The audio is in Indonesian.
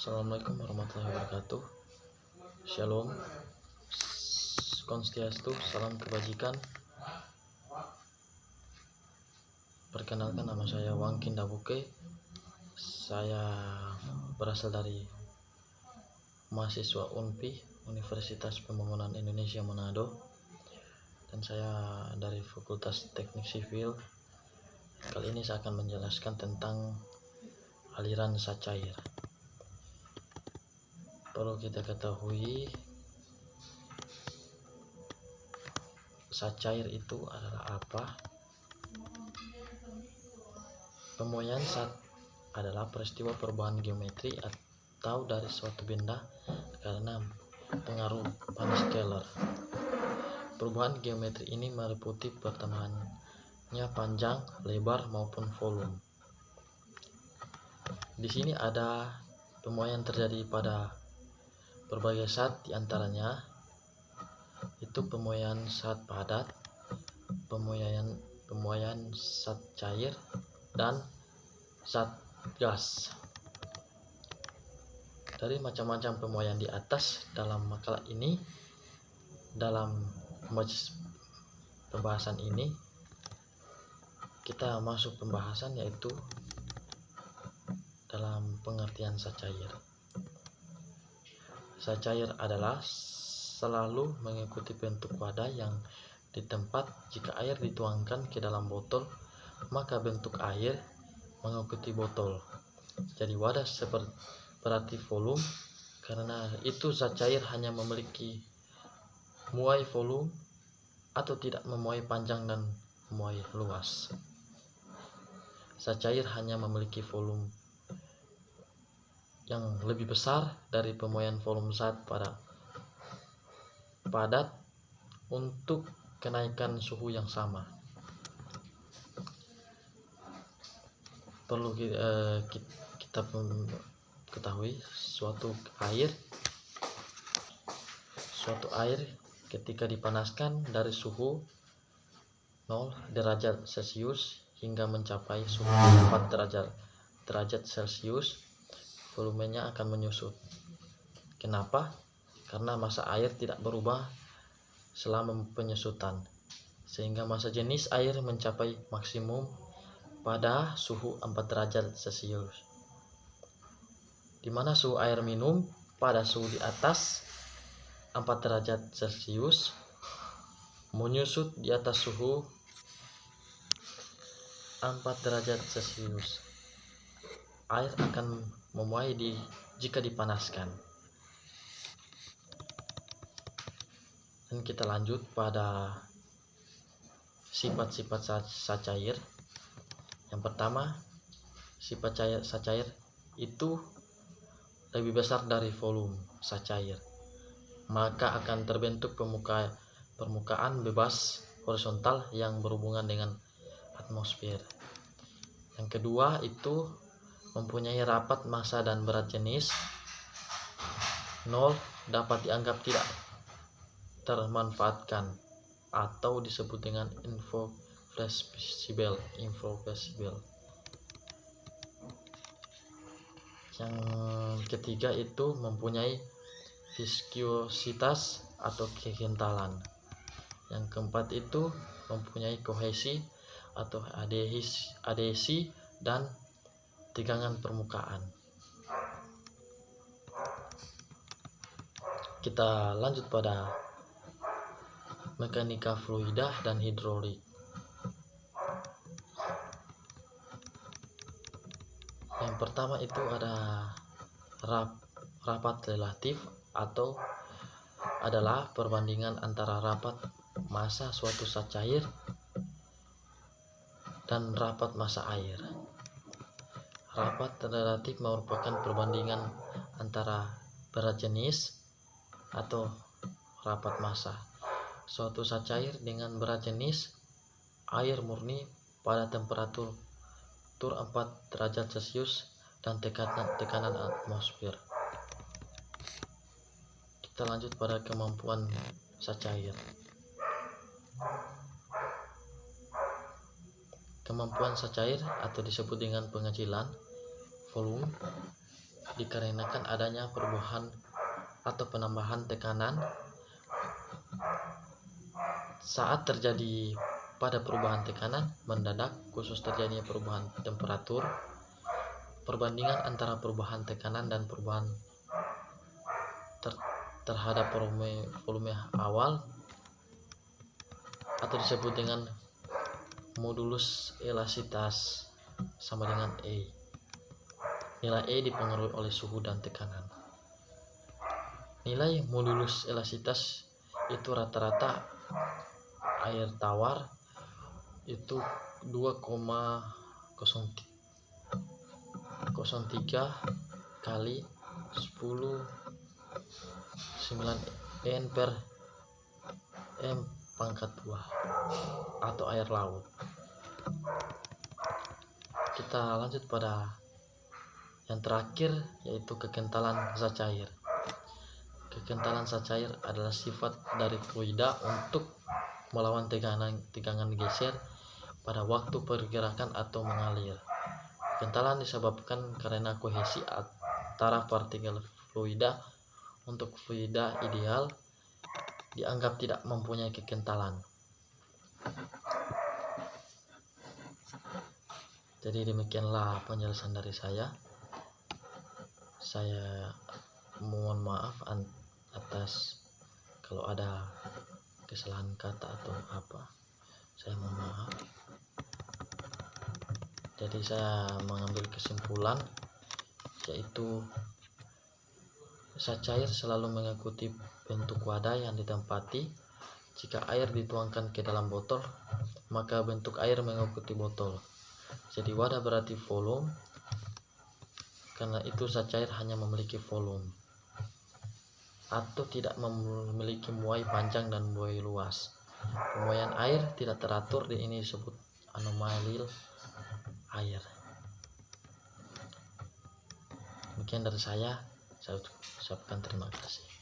Assalamualaikum warahmatullahi wabarakatuh. Shalom, Konstiastu, salam kebajikan. Perkenalkan, nama saya Wangkin Dabuke. Saya berasal dari mahasiswa UNPI, Universitas Pembangunan Indonesia Manado, dan saya dari Fakultas Teknik Sipil. Kali ini saya akan menjelaskan tentang aliran zat cair. Perlu kita ketahui, zat cair itu adalah apa? Pemuaian zat adalah peristiwa perubahan geometri atau dari suatu benda karena pengaruh panas scalar. Perubahan geometri ini meliputi pertambahannya panjang, lebar maupun volume. Di sini ada pemuaian terjadi pada berbagai zat, diantaranya itu pemuaian zat padat, pemuaian zat cair, dan zat gas. Dari macam-macam pemuaian di atas dalam makalah ini, dalam pembahasan ini kita masuk pembahasan yaitu dalam pengertian zat cair. Zat cair adalah selalu mengikuti bentuk wadah yang ditempat. Jika air dituangkan ke dalam botol, maka bentuk air mengikuti botol. Jadi wadah berarti volume, karena itu zat cair hanya memiliki muai volume atau tidak memuai panjang dan memuai luas. Zat cair hanya memiliki volume yang lebih besar dari pemuaian volume zat padat untuk kenaikan suhu yang sama. Perlu kita ketahui suatu air ketika dipanaskan dari suhu 0 derajat Celcius hingga mencapai suhu 4 derajat Celcius, volumenya akan menyusut. Kenapa? Karena massa air tidak berubah selama penyusutan, sehingga massa jenis air mencapai maksimum pada suhu 4 derajat Celcius, di mana suhu air minum pada suhu di atas 4 derajat Celcius menyusut di atas suhu 4 derajat Celcius. Air akan memuai jika dipanaskan. Dan kita lanjut pada sifat-sifat zat cair. Yang pertama, sifat zat cair itu lebih besar dari volume zat cair, maka akan terbentuk permukaan bebas horizontal yang berhubungan dengan atmosfer. Yang kedua, itu mempunyai rapat massa dan berat jenis 0, dapat dianggap tidak termanfaatkan atau disebut dengan irreversible. Yang ketiga, itu mempunyai viskositas atau kekentalan. Yang keempat, itu mempunyai kohesi atau adhesi dan tegangan permukaan. Kita lanjut pada mekanika fluida dan hidrolik. Yang pertama itu ada rapat relatif, atau adalah perbandingan antara rapat massa suatu zat cair dan rapat massa air. Rapat relatif merupakan perbandingan antara berat jenis atau rapat massa suatu zat cair dengan berat jenis air murni pada temperatur 4 derajat Celcius dan tekanan atmosfer. Kita lanjut pada kemampuan zat cair. Kemampuan zat cair atau disebut dengan pengecilan volume dikarenakan adanya perubahan atau penambahan tekanan. Saat terjadi pada perubahan tekanan mendadak, khusus terjadinya perubahan temperatur, perbandingan antara perubahan tekanan dan perubahan terhadap volume awal atau disebut dengan modulus elastisitas sama dengan E. Nilai E dipengaruhi oleh suhu dan tekanan. Nilai modulus elastisitas itu rata-rata air tawar itu 2,03 kali 10⁹ per m pangkat 2 atau air laut. Kita lanjut pada yang terakhir, yaitu kekentalan zat cair. Kekentalan zat cair adalah sifat dari fluida untuk melawan tegangan geser pada waktu pergerakan atau mengalir. Kekentalan disebabkan karena kohesi antara partikel fluida. Untuk fluida ideal dianggap tidak mempunyai kekentalan. Jadi demikianlah penjelasan dari saya. Saya mohon maaf atas kalau ada kesalahan kata atau apa. Saya mohon maaf. Jadi saya mengambil kesimpulan, yaitu zat cair selalu mengikuti bentuk wadah yang ditempati. Jika air dituangkan ke dalam botol, maka bentuk air mengikuti botol. Jadi wadah berarti volume. Karena itu zat cair hanya memiliki volume atau tidak memiliki muai panjang dan muai luas. Pemuaian air tidak teratur, ini disebut anomali air. Demikian dari saya ucapkan terima kasih.